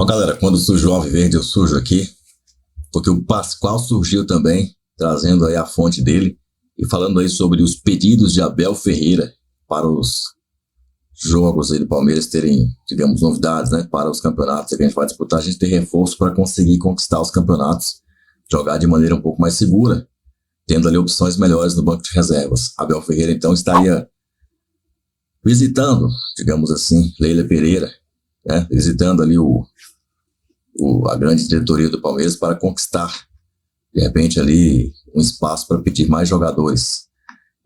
Ó, galera, quando surgiu o Alviverde, eu sujo aqui, porque o Pascoal surgiu também, trazendo aí a fonte dele e falando aí sobre os pedidos de Abel Ferreira para os jogos aí do Palmeiras terem, digamos, novidades, né, para os campeonatos que a gente vai disputar, a gente ter reforço para conseguir conquistar os campeonatos, jogar de maneira um pouco mais segura, tendo ali opções melhores no banco de reservas. Abel Ferreira, então, estaria visitando, digamos assim, Leila Pereira, né, visitando ali a grande diretoria do Palmeiras para conquistar, de repente, ali um espaço para pedir mais jogadores.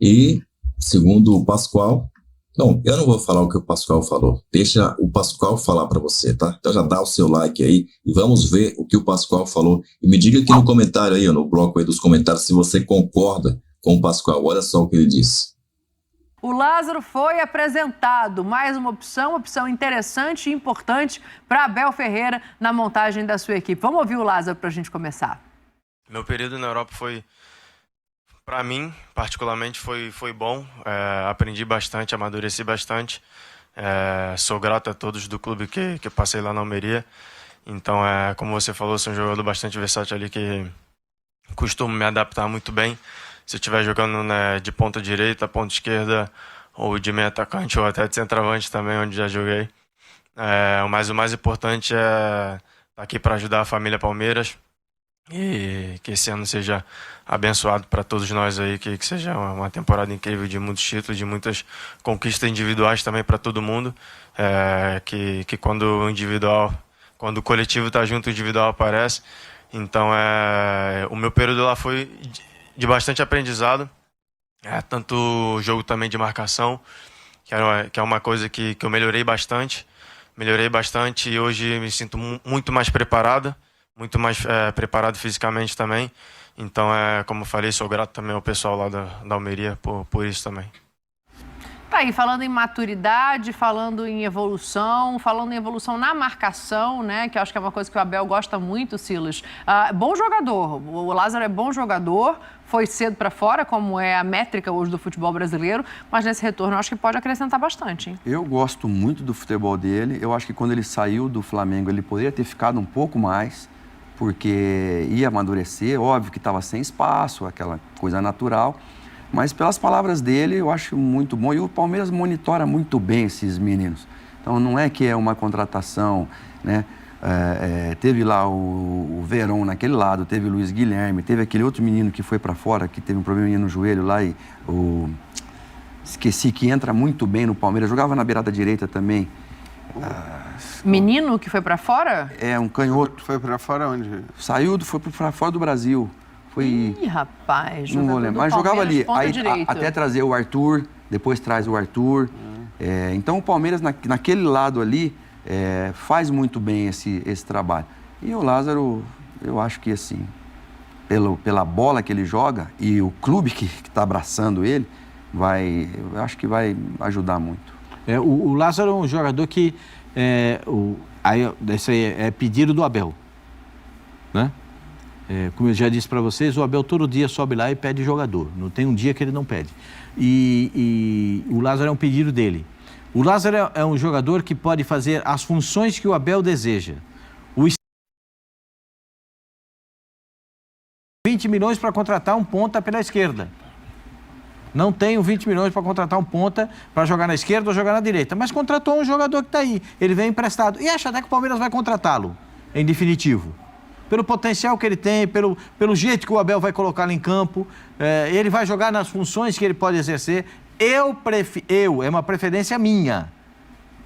E, segundo o Pascoal, não, eu não vou falar o que o Pascoal falou, deixa o Pascoal falar para você, tá? Então já dá o seu like aí e vamos ver o que o Pascoal falou. E me diga aqui no comentário aí, no bloco aí dos comentários, se você concorda com o Pascoal. Olha só o que ele disse. O Lázaro foi apresentado, mais uma opção interessante e importante para Abel Ferreira na montagem da sua equipe. Vamos ouvir o Lázaro para a gente começar. Meu período na Europa foi, para mim, particularmente, foi bom. Aprendi bastante, amadureci bastante. Sou grato a todos do clube que passei lá na Almeria. Então, como você falou, sou um jogador bastante versátil ali que costumo me adaptar muito bem. Se eu estiver jogando, né, de ponta direita, ponta esquerda, ou de meio atacante, ou até de centroavante também, onde já joguei. Mas o mais importante é estar aqui para ajudar a família Palmeiras e que esse ano seja abençoado para todos nós aí, que seja uma temporada incrível de muitos títulos, de muitas conquistas individuais também para todo mundo. Que quando o coletivo está junto, o individual aparece. Então, o meu período lá foi de bastante aprendizado, tanto jogo também de marcação, que é uma coisa que eu melhorei bastante e hoje me sinto muito mais preparado fisicamente também. Então, como eu falei, sou grato também ao pessoal lá da Almeria por isso também. Tá aí, falando em maturidade, falando em evolução na marcação, né? Que eu acho que é uma coisa que o Abel gosta muito, Silas. Bom jogador, o Lázaro é bom jogador, foi cedo para fora, como é a métrica hoje do futebol brasileiro, mas nesse retorno eu acho que pode acrescentar bastante, hein? Eu gosto muito do futebol dele, eu acho que quando ele saiu do Flamengo ele poderia ter ficado um pouco mais, porque ia amadurecer, óbvio que estava sem espaço, aquela coisa natural. Mas pelas palavras dele, eu acho muito bom. E o Palmeiras monitora muito bem esses meninos. Então, não é que é uma contratação, né? Teve lá o Verón naquele lado, teve o Luiz Guilherme, teve aquele outro menino que foi para fora, que teve um probleminha no joelho lá e esqueci, que entra muito bem no Palmeiras. Jogava na beirada direita também. Menino que foi para fora? Um canhoto. Foi para fora onde? Foi para fora do Brasil. Ih, rapaz, não vou lembrar, mas jogava ali, aí, até trazer o Arthur, depois traz o Arthur. Então o Palmeiras naquele lado ali faz muito bem esse trabalho. E o Lázaro, eu acho que assim, pela bola que ele joga e o clube que está abraçando ele, eu acho que vai ajudar muito. O Lázaro é um jogador que esse aí é pedido do Abel, né? Como eu já disse para vocês, o Abel todo dia sobe lá e pede jogador. Não tem um dia que ele não pede. E o Lázaro é um pedido dele. O Lázaro é um jogador que pode fazer as funções que o Abel deseja. 20 milhões para contratar um ponta pela esquerda. Não tenho 20 milhões para contratar um ponta para jogar na esquerda ou jogar na direita. Mas contratou um jogador que está aí. Ele vem emprestado. E acha até que o Palmeiras vai contratá-lo, em definitivo. Pelo potencial que ele tem, pelo jeito que o Abel vai colocá-lo em campo, ele vai jogar nas funções que ele pode exercer. É uma preferência minha.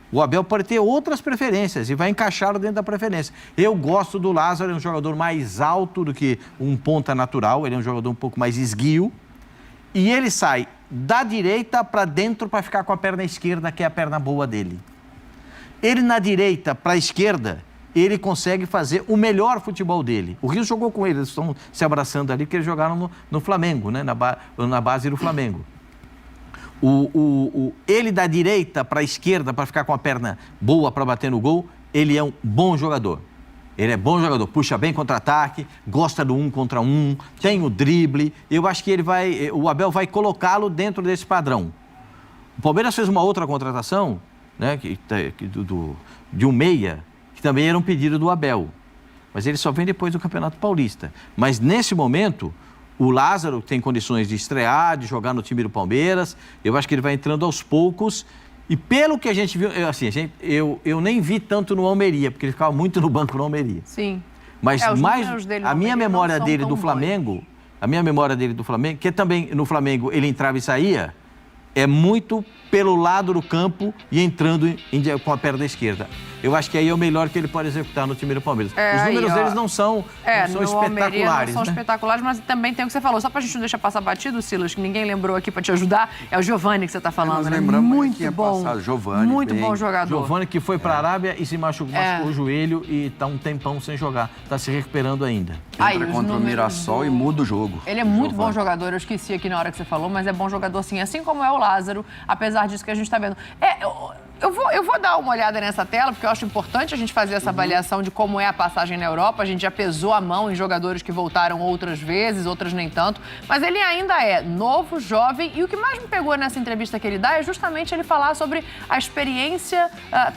O Abel pode ter outras preferências e vai encaixá-lo dentro da preferência. Eu gosto do Lázaro, é um jogador mais alto do que um ponta natural, ele é um jogador um pouco mais esguio. E ele sai da direita para dentro para ficar com a perna esquerda, que é a perna boa dele. Ele na direita para a esquerda, ele consegue fazer o melhor futebol dele. O Rio jogou com ele, eles estão se abraçando ali, porque eles jogaram no Flamengo, né? na base do Flamengo. Ele da direita para a esquerda, para ficar com a perna boa para bater no gol, ele é um bom jogador. Ele é bom jogador, puxa bem contra-ataque, gosta do 1 contra 1, tem o drible. Eu acho que o Abel vai colocá-lo dentro desse padrão. O Palmeiras fez uma outra contratação, né, de um meia, que também era um pedido do Abel. Mas ele só vem depois do Campeonato Paulista. Mas nesse momento, o Lázaro tem condições de estrear, de jogar no time do Palmeiras. Eu acho que ele vai entrando aos poucos. E pelo que a gente viu, eu nem vi tanto no Almeria, porque ele ficava muito no banco no Almeria. Sim. Mas a minha memória dele do Flamengo, que também no Flamengo ele entrava e saía, é muito pelo lado do campo e entrando com a perna esquerda. Eu acho que aí é o melhor que ele pode executar no time do Palmeiras. Os números deles não são espetaculares. Não são espetaculares, mas também tem o que você falou. Só pra gente não deixar passar batido, Silas, que ninguém lembrou aqui pra te ajudar, é o Giovani que você tá falando, né? Muito bom. Muito bom jogador. Giovani que foi pra Arábia e se machucou o joelho e tá um tempão sem jogar. Tá se recuperando ainda. Entra contra o Mirassol e muda o jogo. Ele é muito bom jogador, eu esqueci aqui na hora que você falou, mas é bom jogador sim, assim como é o Lázaro, apesar disso que a gente tá vendo. Eu vou dar uma olhada nessa tela, porque eu acho importante a gente fazer essa avaliação de como é a passagem na Europa. A gente já pesou a mão em jogadores que voltaram outras vezes, outras nem tanto. Mas ele ainda é novo, jovem, e o que mais me pegou nessa entrevista que ele dá é justamente ele falar sobre a experiência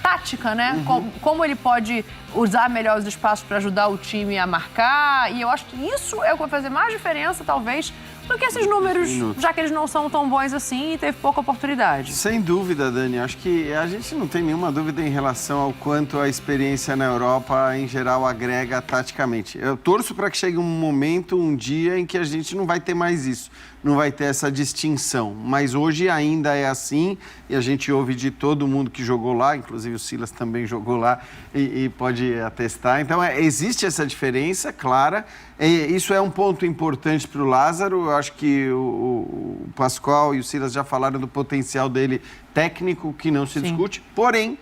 tática, né? Como ele pode usar melhor os espaços para ajudar o time a marcar. E eu acho que isso é o que vai fazer mais diferença, talvez, do que esses números, já que eles não são tão bons assim e teve pouca oportunidade. Sem dúvida, Dani. Acho que a gente não tem nenhuma dúvida em relação ao quanto a experiência na Europa, em geral, agrega taticamente. Eu torço para que chegue um momento, um dia, em que a gente não vai ter mais isso. Não vai ter essa distinção. Mas hoje ainda é assim e a gente ouve de todo mundo que jogou lá, inclusive o Silas também jogou lá e pode atestar. Então, existe essa diferença clara. Isso é um ponto importante para o Lázaro. Eu acho que o Pascoal e o Silas já falaram do potencial dele técnico, que não se discute. Porém,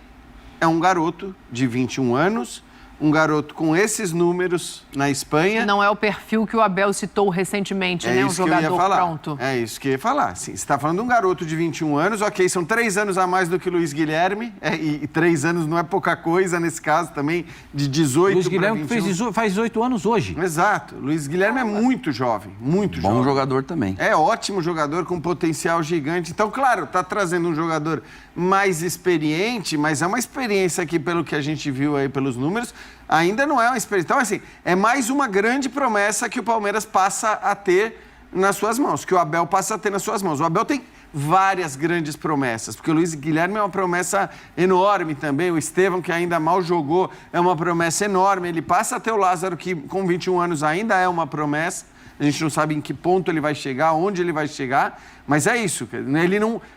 é um garoto de 21 anos, um garoto com esses números na Espanha. Não é o perfil que o Abel citou recentemente, né? Um jogador pronto. É isso que eu ia falar. Sim, você está falando de um garoto de 21 anos, ok, são 3 anos a mais do que o Luiz Guilherme, e 3 anos não é pouca coisa nesse caso também, de 18 Luiz Guilherme faz 18 anos hoje. Exato. Luiz Guilherme é muito jovem, muito jovem. Bom jogador também. É ótimo jogador, com potencial gigante. Então, claro, está trazendo um jogador mais experiente, mas é uma experiência que, pelo que a gente viu aí pelos números, ainda não é uma experiência. Então, assim, é mais uma grande promessa que o Palmeiras passa a ter nas suas mãos, que o Abel passa a ter nas suas mãos. O Abel tem várias grandes promessas, porque o Luiz Guilherme é uma promessa enorme também, o Estevão, que ainda mal jogou, é uma promessa enorme. Ele passa a ter o Lázaro, que com 21 anos ainda é uma promessa. A gente não sabe em que ponto ele vai chegar, onde ele vai chegar, mas é isso.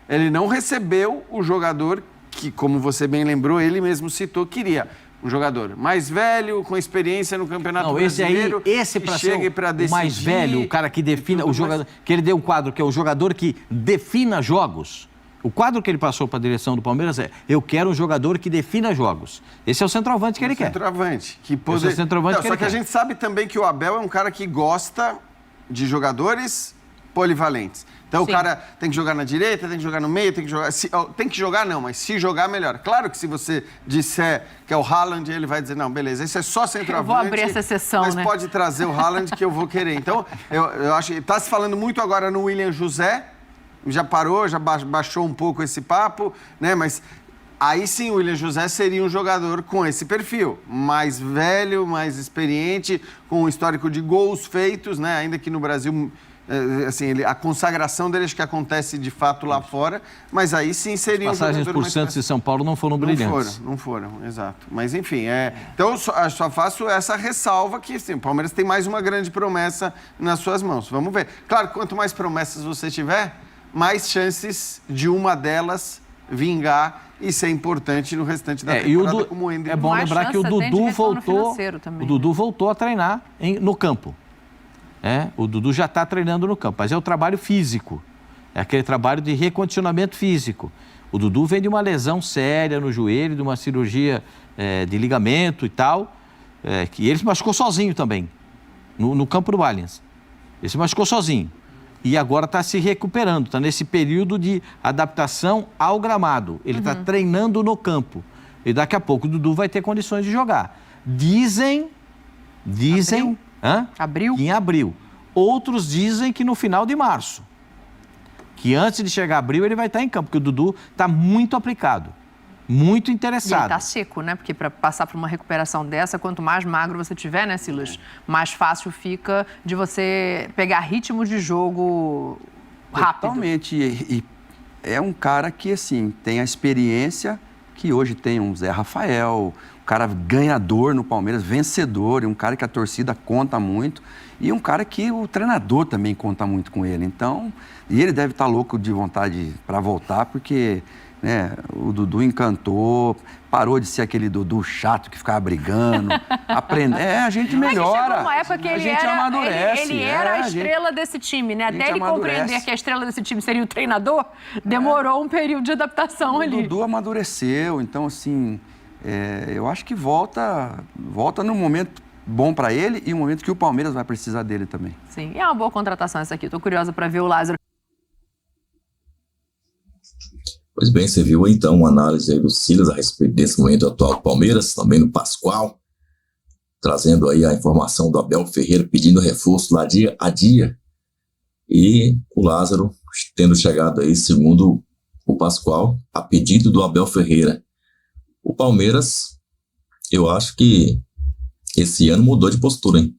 Ele não recebeu o jogador que, como você bem lembrou, ele mesmo citou, queria. Um jogador mais velho, com experiência no Campeonato Brasileiro. Esse para ser o mais velho, o cara que defina o jogador, que ele deu um quadro, que é o jogador que defina jogos. O quadro que ele passou para a direção do Palmeiras é: eu quero um jogador que defina jogos. Esse é o centroavante que ele quer. Centroavante. Esse é o centroavante que ele quer. Só que a gente sabe também que o Abel é um cara que gosta de jogadores polivalentes. Então, o cara tem que jogar na direita, tem que jogar no meio, tem que jogar... tem que jogar não, mas se jogar, melhor. Claro que se você disser que é o Haaland, ele vai dizer, não, beleza, esse é só centroavante. Eu vou abrir essa exceção, mas né? pode trazer o Haaland que eu vou querer. Então, eu acho que está se falando muito agora no William José, já parou, já baixou um pouco esse papo, né? Mas aí sim o William José seria um jogador com esse perfil, mais velho, mais experiente, com um histórico de gols feitos, né? Ainda que no Brasil... assim, a consagração dele acho que acontece de fato lá fora, mas aí sim seria um jogador... Passagens por Santos e São Paulo não foram brilhantes. Não foram, exato. Mas enfim, então eu só faço essa ressalva que assim, o Palmeiras tem mais uma grande promessa nas suas mãos. Vamos ver. Claro, quanto mais promessas você tiver, mais chances de uma delas vingar e ser importante no restante da temporada, como o Ender. É bom lembrar que o Dudu voltou a treinar no campo. O Dudu já está treinando no campo, mas é o trabalho físico, é aquele trabalho de recondicionamento físico. O Dudu vem de uma lesão séria no joelho, de uma cirurgia de ligamento e tal, que ele se machucou sozinho também, no campo do Allianz. Ele se machucou sozinho e agora está se recuperando, está nesse período de adaptação ao gramado. Ele está treinando no campo e daqui a pouco o Dudu vai ter condições de jogar. Dizem... Abril? Em abril. Outros dizem que no final de março. Que antes de chegar abril ele vai estar em campo, porque o Dudu está muito aplicado. muito E ele interessado. tá seco, né? Porque para passar por uma recuperação dessa, quanto mais magro você tiver, né, Silas? Mais fácil fica de você pegar ritmo de jogo rápido. Totalmente. E é um cara que, assim, tem a experiência que hoje tem um Zé Rafael, um cara ganhador no Palmeiras, vencedor, e um cara que a torcida conta muito, e um cara que o treinador também conta muito com ele. Então, e ele deve estar louco de vontade para voltar, porque, né, o Dudu encantou, parou de ser aquele Dudu chato que ficava brigando, a gente melhora, Chegou uma época que a ele gente era, amadurece. ele era a gente- estrela desse time, né? a gente Até ele amadurece. compreender que a estrela desse time seria o treinador, demorou um período de adaptação O ali. Dudu amadureceu, então, assim, eu acho que volta no momento bom para ele e um momento que o Palmeiras vai precisar dele também. Sim, e é uma boa contratação essa aqui. Tô curiosa para ver o Lázaro. Pois bem, você viu então uma análise aí do Silas a respeito desse momento atual do Palmeiras, também no Pascoal, trazendo aí a informação do Abel Ferreira pedindo reforço lá dia a dia, e o Lázaro tendo chegado aí, segundo o Pascoal, a pedido do Abel Ferreira. O Palmeiras, eu acho que esse ano mudou de postura, hein?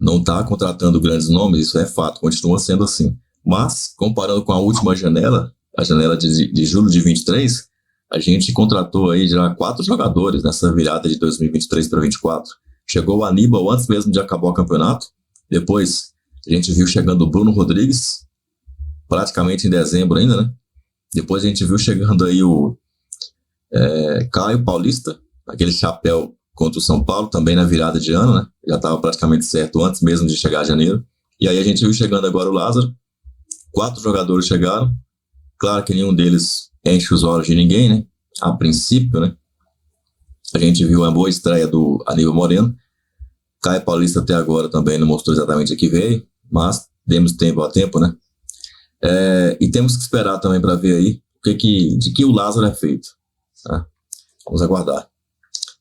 Não está contratando grandes nomes, isso é fato, continua sendo assim. Mas, comparando com a última janela, a janela de julho de 23, a gente contratou aí já 4 jogadores nessa virada de 2023 para 2024. Chegou o Aníbal antes mesmo de acabar o campeonato. Depois, a gente viu chegando o Bruno Rodrigues, praticamente em dezembro ainda, né? Depois a gente viu chegando aí o Caio Paulista, aquele chapéu contra o São Paulo, também na virada de ano, né? Já estava praticamente certo antes mesmo de chegar a janeiro. E aí a gente viu chegando agora o Lázaro. 4 jogadores chegaram. Claro que nenhum deles enche os olhos de ninguém, né? A princípio, né? A gente viu a boa estreia do Aníbal Moreno. Caio Paulista até agora também não mostrou exatamente a que veio, mas demos tempo a tempo, né? E temos que esperar também para ver aí de que o Lázaro é feito. Tá? Vamos aguardar.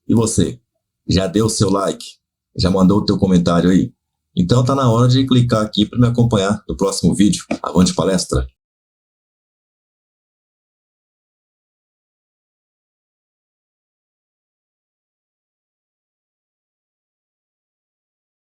E você? Já deu o seu like? Já mandou o teu comentário aí? Então tá na hora de clicar aqui para me acompanhar no próximo vídeo. Avante palestra!